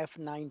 F9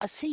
80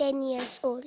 10 years old।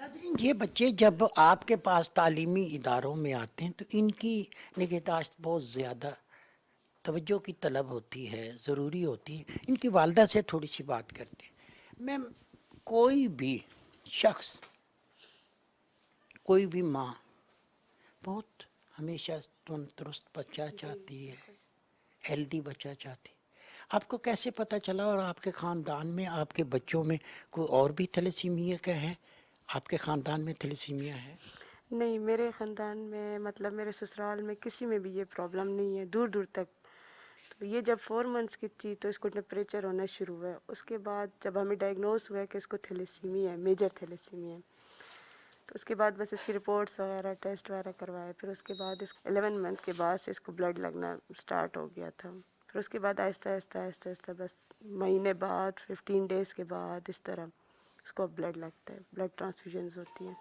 ناظرین، یہ بچے جب آپ کے پاس تعلیمی اداروں میں آتے ہیں تو ان کی نگہداشت بہت زیادہ توجہ کی طلب ہوتی ہے، ضروری ہوتی ہے. ان کی والدہ سے تھوڑی سی بات کرتے ہیں. میم، کوئی بھی شخص، کوئی بھی ماں بہت ہمیشہ تندرست بچہ چاہتی ہے، ہیلدی بچہ چاہتی ہے. آپ کو کیسے پتہ چلا اور آپ کے خاندان میں، آپ کے بچوں میں کوئی اور بھی تھیلیسیمیا کا ہے؟ آپ کے خاندان میں تھیلیسیمیا ہے؟ نہیں، میرے خاندان میں مطلب میرے سسرال میں کسی میں بھی یہ پرابلم نہیں ہے، دور دور تک. تو یہ جب 4 منتھس کی تھی تو اس کو ٹیمپریچر ہونا شروع ہوا. اس کے بعد جب ہمیں ڈائگنوز ہوا کہ اس کو تھیلیسیمیا ہے، میجر تھیلیسیمیا ہے، تو اس کے بعد بس اس کی رپورٹس وغیرہ ٹیسٹ وغیرہ کروائے. پھر اس کے بعد اس کو 11 منتھ کے بعد سے اس کو بلڈ لگنا سٹارٹ ہو گیا تھا. پھر اس کے بعد آہستہ آہستہ آہستہ آہستہ بس مہینے بعد 15 ڈیز کے بعد اس طرح اس کو بلڈ لگتا ہے، بلڈ ٹرانسفیوژنز ہوتی ہیں.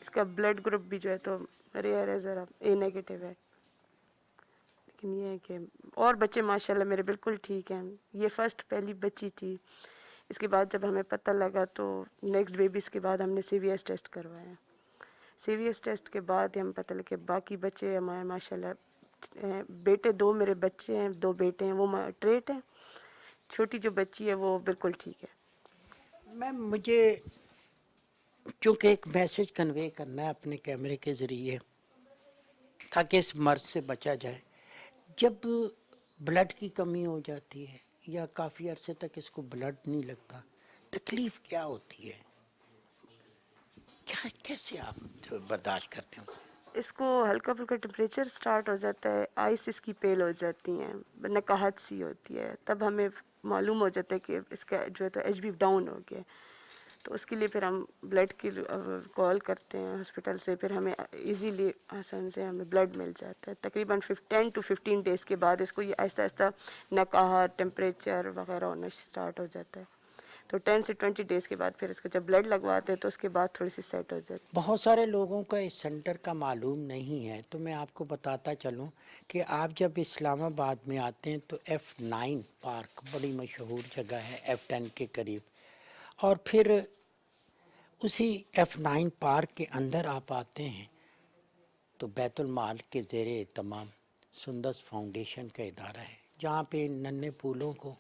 اس کا بلڈ گروپ بھی جو ہے تو ریئر ہے، ذرا اے نیگیٹو ہے. لیکن یہ ہے کہ اور بچے ماشاءاللہ میرے بالکل ٹھیک ہیں. یہ فرسٹ پہلی بچی تھی. اس کے بعد جب ہمیں پتہ لگا تو نیکسٹ بیبیز کے بعد ہم نے سی وی ایس ٹیسٹ کروایا. سی وی ایس ٹیسٹ کے بعد ہی ہم پتہ لگا کہ باقی بچے ہمارے ماشاءاللہ بیٹے 2 میرے بچے ہیں، 2 بیٹے ہیں، وہ ٹریٹ ہیں. چھوٹی جو بچی ہے وہ بالکل ٹھیک ہے. میم، مجھے چونکہ ایک میسج کنوے کرنا ہے اپنے کیمرے کے ذریعے تاکہ اس مرض سے بچا جائے. جب بلڈ کی کمی ہو جاتی ہے یا کافی عرصے تک اس کو بلڈ نہیں لگتا، تکلیف کیا ہوتی ہے؟ کیسے آپ برداشت کرتے ہو؟ اس کو ہلکا پھلکا ٹمپریچر سٹارٹ ہو جاتا ہے، آئس اس کی پیل ہو جاتی ہیں، نکاہت سی ہوتی ہے. تب ہمیں معلوم ہو جاتا ہے کہ اس کا جو ہے تو ایچ بی ڈاؤن ہو گیا. تو اس کے لیے پھر ہم بلڈ کی کال کرتے ہیں ہاسپٹل سے. پھر ہمیں ایزیلی آسان سے ہمیں بلڈ مل جاتا ہے. تقریباً 10 to 15 ڈیز کے بعد اس کو یہ آہستہ آہستہ نکاہت، ٹمپریچر وغیرہ ہونا اسٹارٹ ہو جاتا ہے. تو 10 سے 20 ڈیز کے بعد پھر اس کا جب بلڈ لگواتے ہیں تو اس کے بعد تھوڑی سی سیٹ ہو جاتی ہے. بہت سارے لوگوں کا اس سینٹر کا معلوم نہیں ہے، تو میں آپ کو بتاتا چلوں کہ آپ جب اسلام آباد میں آتے ہیں تو F9 پارک بڑی مشہور جگہ ہے F10 کے قریب، اور پھر اسی F9 پارک کے اندر آپ آتے ہیں تو بیت المال کے زیر اہتمام سندس فاؤنڈیشن کا ادارہ ہے، جہاں پہ ننھے پھولوں کو،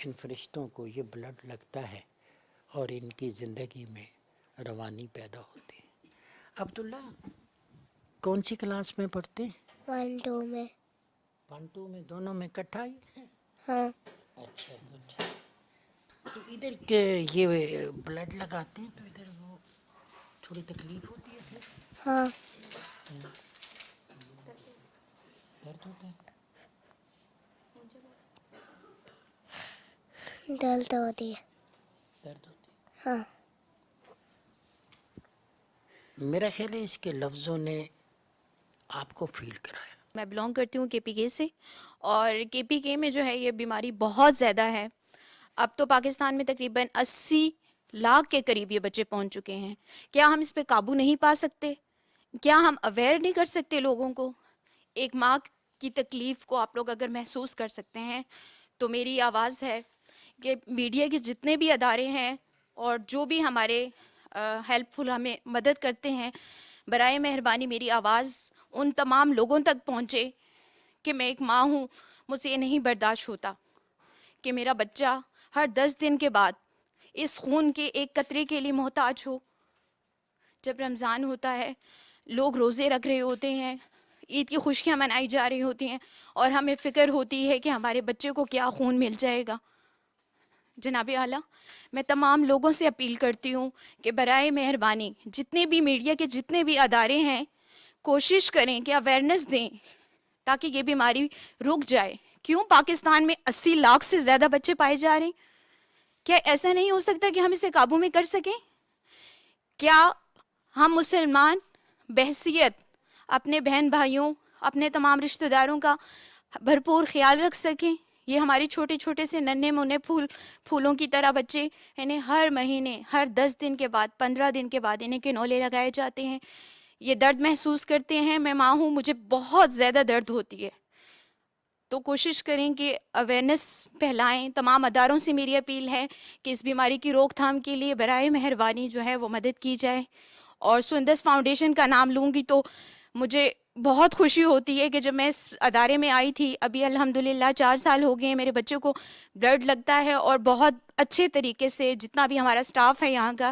ان فرشتوں کو یہ بلڈ لگتا ہے اور ان کی زندگی میں روانی پیدا ہوتی ہے. عبداللہ، کون سی کلاس میں پڑھتے ہیں؟ 1-2 میں. 1-2 میں، دونوں میں اکٹھا ہی ہے؟ ہاں. اچھا، تو ادھر کے یہ بلڈ لگاتے ہیں تو ادھر وہ تھوڑی تکلیف ہوتی ہے پھر؟ ہاں. درد ہوتا ہے؟ درد ہوتی ہے. درد ہوتی ہے. ہاں. میرا خیال ہے اس کے لفظوں نے آپ کو فیل کرایا. میں بلانگ کرتی ہوں KPK سے، اور KPK میں جو ہے یہ بیماری بہت زیادہ ہے. اب تو پاکستان میں تقریباً 80 لاکھ کے قریب یہ بچے پہنچ چکے ہیں. کیا ہم اس پہ قابو نہیں پا سکتے؟ کیا ہم اویئر نہیں کر سکتے لوگوں کو؟ ایک ماں کی تکلیف کو آپ لوگ اگر محسوس کر سکتے ہیں تو میری آواز ہے کہ میڈیا کے جتنے بھی ادارے ہیں اور جو بھی ہمارے ہیلپ فل ہمیں مدد کرتے ہیں، برائے مہربانی میری آواز ان تمام لوگوں تک پہنچے کہ میں ایک ماں ہوں، مجھ سے یہ نہیں برداشت ہوتا کہ میرا بچہ ہر 10 دن کے بعد اس خون کے ایک قطرے کے لیے محتاج ہو. جب رمضان ہوتا ہے، لوگ روزے رکھ رہے ہوتے ہیں، عید کی خوشیاں منائی جا رہی ہوتی ہیں، اور ہمیں فکر ہوتی ہے کہ ہمارے بچے کو کیا خون مل جائے گا. جناب اعلیٰ، میں تمام لوگوں سے اپیل کرتی ہوں کہ برائے مہربانی جتنے بھی میڈیا کے جتنے بھی ادارے ہیں، کوشش کریں کہ اویئرنیس دیں تاکہ یہ بیماری رک جائے. کیوں پاکستان میں 80 لاکھ سے زیادہ بچے پائے جا رہے ہیں؟ کیا ایسا نہیں ہو سکتا کہ ہم اسے قابو میں کر سکیں؟ کیا ہم مسلمان بحیثیت اپنے بہن بھائیوں، اپنے تمام رشتہ داروں کا بھرپور خیال رکھ سکیں؟ یہ ہماری چھوٹے چھوٹے سے ننھے منھے پھولوں کی طرح بچے، انہیں ہر مہینے، ہر 10 دن کے بعد، 15 دن کے بعد انہیں کنولے لگائے جاتے ہیں. یہ درد محسوس کرتے ہیں. میں ماں ہوں، مجھے بہت زیادہ درد ہوتی ہے. تو کوشش کریں کہ اویئرنیس پھیلائیں. تمام اداروں سے میری اپیل ہے کہ اس بیماری کی روک تھام کے لیے برائے مہربانی جو ہے وہ مدد کی جائے. اور سندس فاؤنڈیشن کا نام لوں گی تو مجھے بہت خوشی ہوتی ہے کہ جب میں اس ادارے میں آئی تھی, ابھی الحمدللہ 4 سال ہو گئے ہیں, میرے بچے کو بلڈ لگتا ہے اور بہت اچھے طریقے سے جتنا بھی ہمارا اسٹاف ہے یہاں کا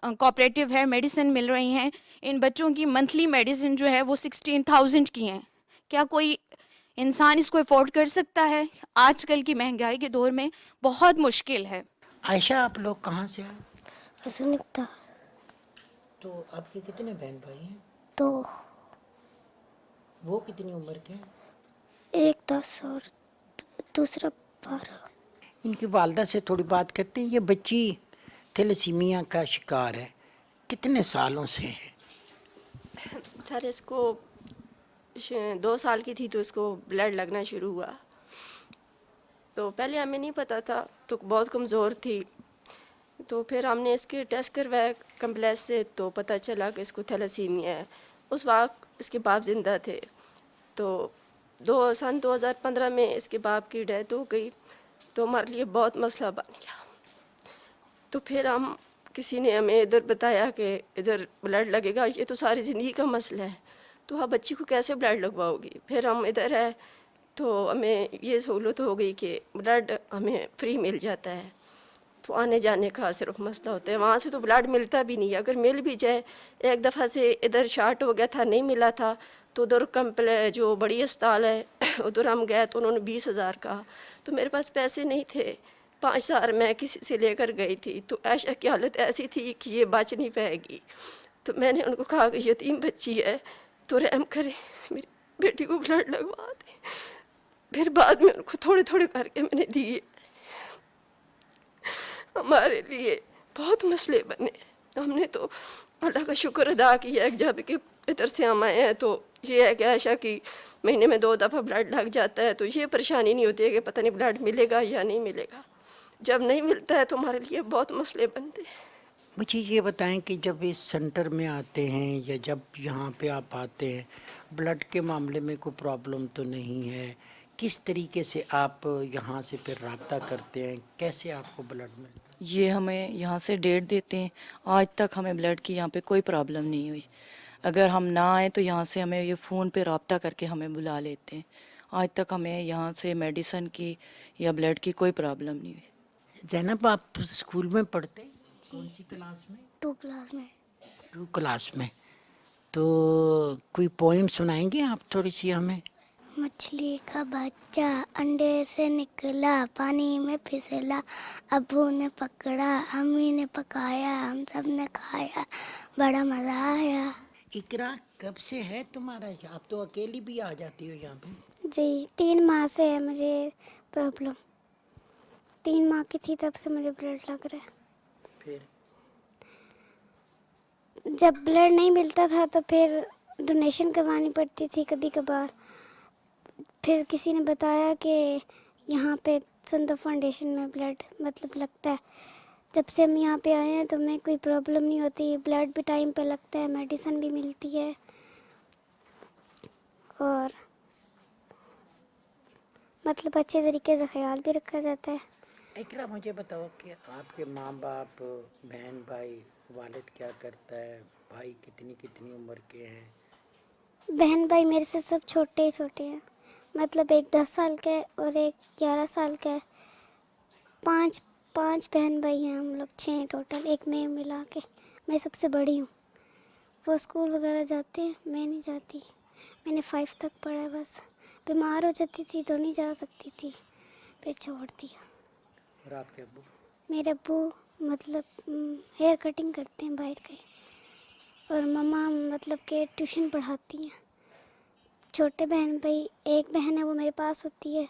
کوآپریٹیو ہے, میڈیسن مل رہی ہیں. ان بچوں کی منتھلی میڈیسن جو ہے وہ 16,000 کی ہیں. کیا کوئی انسان اس کو افورڈ کر سکتا ہے؟ آج کل کی مہنگائی کے دور میں بہت مشکل ہے. عائشہ آپ لوگ کہاں سے آئے؟ حسن اقتا تو آپ کے کتنے بہن بھائی ہیں؟ تو وہ کتنی عمر کے ہیں؟ ایک 10 اور دوسرا 12. ان کی والدہ سے تھوڑی بات کرتے ہیں. یہ بچی تھیلیسیمیا کا شکار ہے, کتنے سالوں سے ہے؟ سر اس کو 2 سال کی تھی تو اس کو بلڈ لگنا شروع ہوا. تو پہلے ہمیں نہیں پتہ تھا, تو بہت کمزور تھی. تو پھر ہم نے اس کے ٹیسٹ کروائے کمپلیکس سے, تو پتہ چلا کہ اس کو تھیلیسیمیا ہے. اس وقت اس کے باپ زندہ تھے. تو سن 2015 میں اس کے باپ کی ڈیتھ ہو گئی. تو ہمارے لیے بہت مسئلہ بن گیا. تو پھر ہم کسی نے ہمیں ادھر بتایا کہ ادھر بلڈ لگے گا, یہ تو ساری زندگی کا مسئلہ ہے, تو آپ بچی کو کیسے بلڈ لگواؤ گی. پھر ہم ادھر آئے تو ہمیں یہ سہولت ہو گئی کہ بلڈ ہمیں فری مل جاتا ہے. تو آنے جانے کا صرف مسئلہ ہوتا ہے, وہاں سے تو بلڈ ملتا بھی نہیں. اگر مل بھی جائے, ایک دفعہ سے ادھر شارٹ ہو گیا تھا, نہیں ملا تھا, تو ادھر جو بڑی اسپتال ہے ادھر ہم گئے تو انہوں نے 20,000 کہا. تو میرے پاس پیسے نہیں تھے, 5,000 میں کسی سے لے کر گئی تھی. تو عائشہ کی حالت ایسی تھی کہ یہ بچ نہیں پائے گی. تو میں نے ان کو کہا کہ یتیم بچی ہے تو رحم کرے, میری بیٹی کو بلڈ لگوا دیں. پھر بعد میں ان کو تھوڑے تھوڑے کر کے میں نے دیے. ہمارے لیے بہت مسئلے بنے. ہم نے تو اللہ کا شکر ادا کیا ہے جب کہ ادھر سے ہم آئے ہیں. تو یہ ہے کہ عائشہ کی مہینے میں 2 دفعہ بلڈ لگ جاتا ہے, تو یہ پریشانی نہیں ہوتی ہے کہ پتہ نہیں بلڈ ملے گا یا نہیں ملے گا. جب نہیں ملتا ہے تو ہمارے لیے بہت مسئلے بنتے ہیں. مجھے یہ بتائیں کہ جب اس سینٹر میں آتے ہیں یا جب یہاں پہ آپ آتے ہیں, بلڈ کے معاملے میں کوئی پرابلم تو نہیں ہے, کس طریقے سے آپ یہاں سے پھر رابطہ کرتے ہیں, کیسے آپ کو بلڈ ملتا ہے؟ یہ ہمیں یہاں سے ڈیٹ دیتے ہیں, آج تک ہمیں بلڈ کی یہاں پہ کوئی پرابلم نہیں ہوئی. اگر ہم نہ آئیں تو یہاں سے ہمیں یہ فون پہ رابطہ کر کے ہمیں بلا لیتے ہیں. آج تک ہمیں یہاں سے میڈیسن کی یا بلڈ کی کوئی پرابلم نہیں ہوئی. زینب آپ اسکول میں پڑھتے ہیں, کون سی کلاس میں؟ 2 کلاس میں. 2 کلاس میں. تو کوئی پوئم سنائیں گے آپ تھوڑی سی ہمیں؟ مچھلی کا بچہ انڈے سے نکلا, پانی میں پھسلا, ابو نے پکڑا, امی نے پکایا, ہم سب نے کھایا, بڑا مزہ آیا. اقرا کب سے ہے تمہارا, آپ تو اکیلی بھی آ جاتی ہو یہاں پہ؟ جی 3 ماہ سے ہے مجھے پرابلم. 3 ماہ کی تھی تب سے مجھے بلڈ لگ رہا ہے. پھر جب بلڈ نہیں ملتا تھا تو پھر ڈونیشن کروانی پڑتی تھی کبھی کبھار. پھر کسی نے بتایا کہ یہاں پہ سندو فاؤنڈیشن میں بلڈ لگتا ہے. جب سے ہم یہاں پہ آئے ہیں تو ہمیں کوئی پرابلم نہیں ہوتی, بلڈ بھی ٹائم پہ لگتا ہے, میڈیسن بھی ملتی ہے, اور اچھے طریقے سے خیال بھی رکھا جاتا ہے. اقرا مجھے بتاؤ کہ آپ کے ماں باپ, بہن بھائی, والد کیا کرتا ہے, بھائی کتنی عمر کے ہیں؟ بہن بھائی میرے سے سب چھوٹے ہیں, ایک 10 سال کا ہے اور ایک 11 سال کا ہے. 5 بہن بھائی ہیں ہم لوگ, 6 ٹوٹل, ایک میں ملا کے. میں سب سے بڑی ہوں. وہ اسکول وغیرہ جاتے ہیں, میں نہیں جاتی. میں نے 5 تک پڑھا ہے بس. بیمار ہو جاتی تھی تو نہیں جا سکتی تھی, پھر چھوڑ دیا. اور آپ کے ابو؟ میرے ابو ہیئر کٹنگ کرتے ہیں باہر کے, اور مما کہ ٹیوشن پڑھاتی ہیں. چھوٹے بہن بھائی, ایک بہن ہے وہ میرے پاس ہوتی ہے,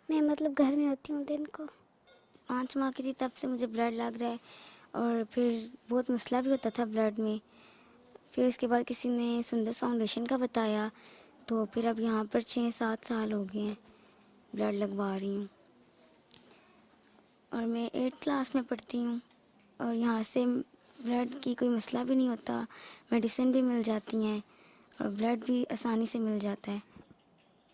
میں گھر میں ہوتی ہوں دن کو. 5 ماہ کی تھی تب سے مجھے بلڈ لگ رہا ہے, اور پھر بہت مسئلہ بھی ہوتا تھا بلڈ میں. پھر اس کے بعد کسی نے سندس فاؤنڈیشن کا بتایا, تو پھر اب یہاں پر 6-7 سال ہو گئے ہیں بلڈ لگوا رہی ہوں. اور میں 8 کلاس میں پڑھتی ہوں, اور یہاں سے بلڈ کی کوئی مسئلہ بھی نہیں ہوتا, میڈیسن بھی مل جاتی ہیں, اور بلڈ بھی آسانی سے مل جاتا ہے.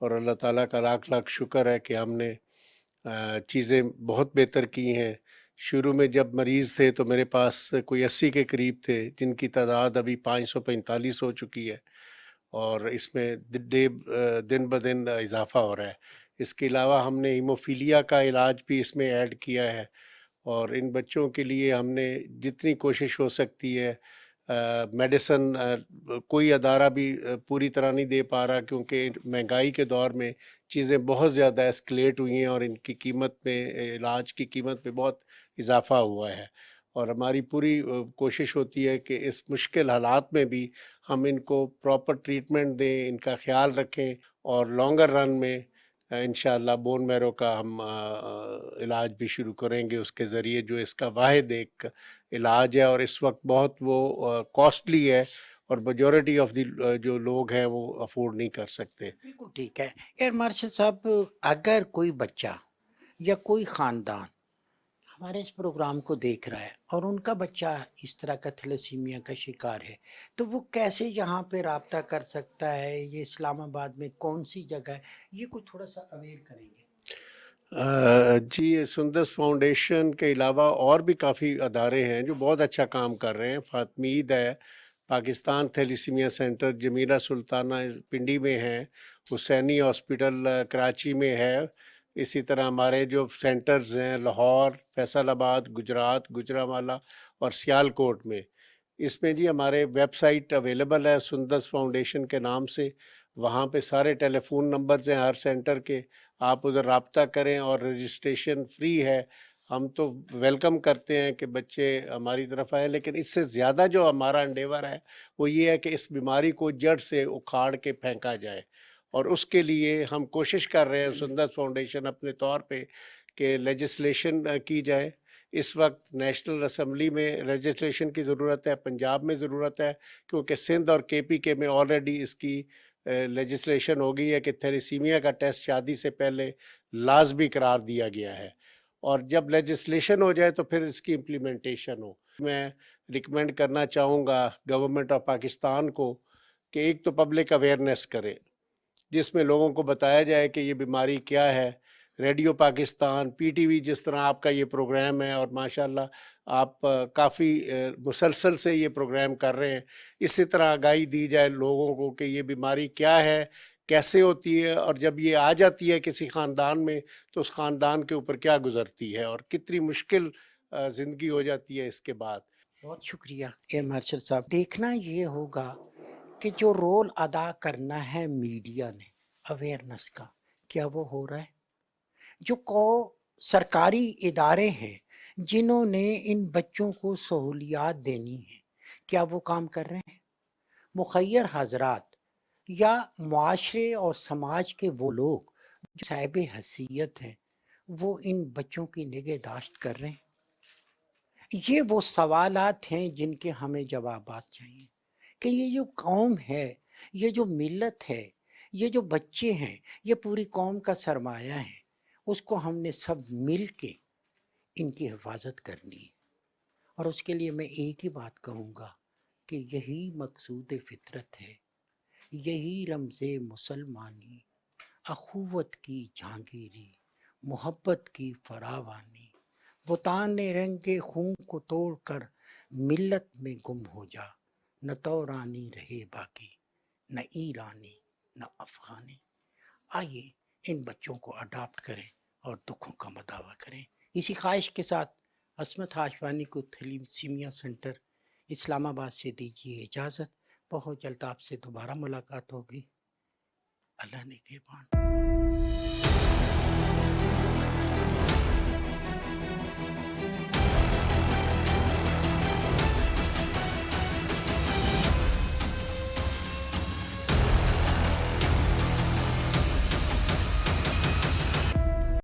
اور اللہ تعالیٰ کا لاکھ لاکھ شکر ہے کہ ہم نے چیزیں بہت بہتر کی ہیں. شروع میں جب مریض تھے تو میرے پاس کوئی 80 کے قریب تھے، جن کی تعداد ابھی 545 ہو چکی ہے، اور اس میں دن بدن اضافہ ہو رہا ہے. اس کے علاوہ ہم نے ہیموفیلیا کا علاج بھی اس میں ایڈ کیا ہے، اور ان بچوں کے لیے ہم نے جتنی کوشش ہو سکتی ہے میڈیسن کوئی ادارہ بھی پوری طرح نہیں دے پا رہا، کیونکہ مہنگائی کے دور میں چیزیں بہت زیادہ اسکلیٹ ہوئی ہیں اور ان کی قیمت میں، علاج کی قیمت پہ بہت اضافہ ہوا ہے. اور ہماری پوری کوشش ہوتی ہے کہ اس مشکل حالات میں بھی ہم ان کو پراپر ٹریٹمنٹ دیں، ان کا خیال رکھیں، اور لانگر رن میں انشاءاللہ بون میرو کا ہم علاج بھی شروع کریں گے اس کے ذریعے، جو اس کا واحد ایک علاج ہے، اور اس وقت بہت وہ کاسٹلی ہے، اور میجورٹی آف دی جو لوگ ہیں وہ افورڈ نہیں کر سکتے. بالکل ٹھیک ہے. ایئر مارشل صاحب، اگر کوئی بچہ یا کوئی خاندان ہمارے اس پروگرام کو دیکھ رہا ہے اور ان کا بچہ اس طرح کا تھیلیسیمیا کا شکار ہے، تو وہ کیسے یہاں پہ رابطہ کر سکتا ہے؟ یہ اسلام آباد میں کون سی جگہ ہے؟ یہ کوئی تھوڑا سا اویئر کریں گے. جی، سندس فاؤنڈیشن کے علاوہ اور بھی کافی ادارے ہیں جو بہت اچھا کام کر رہے ہیں. فاطمید ہے، پاکستان تھیلیسیمیا سینٹر جمیلہ سلطانہ پنڈی میں ہے، حسینی ہاسپٹل کراچی میں ہے. اسی طرح ہمارے جو سینٹرز ہیں لاہور، فیصل آباد، گجرات، گجرانوالہ اور سیالکوٹ میں. اس میں جی ہمارے ویب سائٹ اویلیبل ہے سندس فاؤنڈیشن کے نام سے. وہاں پہ سارے ٹیلی فون نمبرز ہیں ہر سینٹر کے، آپ ادھر رابطہ کریں، اور رجسٹریشن فری ہے. ہم تو ویلکم کرتے ہیں کہ بچے ہماری طرف آئیں، لیکن اس سے زیادہ جو ہمارا انڈیور ہے وہ یہ ہے کہ اس بیماری کو جڑ سے اکھاڑ کے پھینکا جائے. اور اس کے لیے ہم کوشش کر رہے ہیں سندس فاؤنڈیشن اپنے طور پہ کہ لیجسلیشن کی جائے. اس وقت نیشنل اسمبلی میں لیجسلیشن کی ضرورت ہے، پنجاب میں ضرورت ہے، کیونکہ سندھ اور کے پی کے میں آلریڈی اس کی لیجسلیشن ہو گئی ہے کہ تھیلیسیمیا کا ٹیسٹ شادی سے پہلے لازمی قرار دیا گیا ہے. اور جب لیجسلیشن ہو جائے تو پھر اس کی امپلیمنٹیشن ہو. میں ریکمینڈ کرنا چاہوں گا گورنمنٹ آف پاکستان کو کہ ایک تو پبلک اویئرنیس کرے، جس میں لوگوں کو بتایا جائے کہ یہ بیماری کیا ہے. Radio Pakistan, P T V, جس طرح آپ کا یہ پروگرام ہے، اور ماشاءاللہ آپ کافی مسلسل سے یہ پروگرام کر رہے ہیں، اسی طرح آگاہی دی جائے لوگوں کو کہ یہ بیماری کیا ہے، کیسے ہوتی ہے، اور جب یہ آ جاتی ہے کسی خاندان میں تو اس خاندان کے اوپر کیا گزرتی ہے، اور کتنی مشکل زندگی ہو جاتی ہے اس کے بعد. بہت شکریہ ایئر مارشل صاحب. دیکھنا یہ ہوگا کہ جو رول ادا کرنا ہے میڈیا نے اویئرنیس کا، کیا وہ ہو رہا ہے؟ جو سرکاری ادارے ہیں جنہوں نے ان بچوں کو سہولیات دینی ہیں، کیا وہ کام کر رہے ہیں؟ مخیر حضرات یا معاشرے اور سماج کے وہ لوگ جو صاحب حیثیت ہیں، وہ ان بچوں کی نگہداشت کر رہے ہیں؟ یہ وہ سوالات ہیں جن کے ہمیں جوابات چاہیے کہ یہ جو قوم ہے، یہ جو ملت ہے، یہ جو بچے ہیں، یہ پوری قوم کا سرمایہ ہے. اس کو ہم نے سب مل کے ان کی حفاظت کرنی ہے. اور اس کے لیے میں ایک ہی بات کہوں گا کہ یہی مقصود فطرت ہے، یہی رمز مسلمانی، اخوت کی جہانگیری، محبت کی فراوانی. بتان رنگ خون کو توڑ کر ملت میں گم ہو جا، نہ تو رانی رہے باقی، نہ ایرانی نہ افغانی. آئیے ان بچوں کو اڈاپٹ کریں اور دکھوں کا مداوع کریں. اسی خواہش کے ساتھ عصمت ہاشوانی کو تھیلیسیمیا سینٹر اسلام آباد سے دیجیے اجازت. بہت جلد آپ سے دوبارہ ملاقات ہوگی. اللہ نگہبان.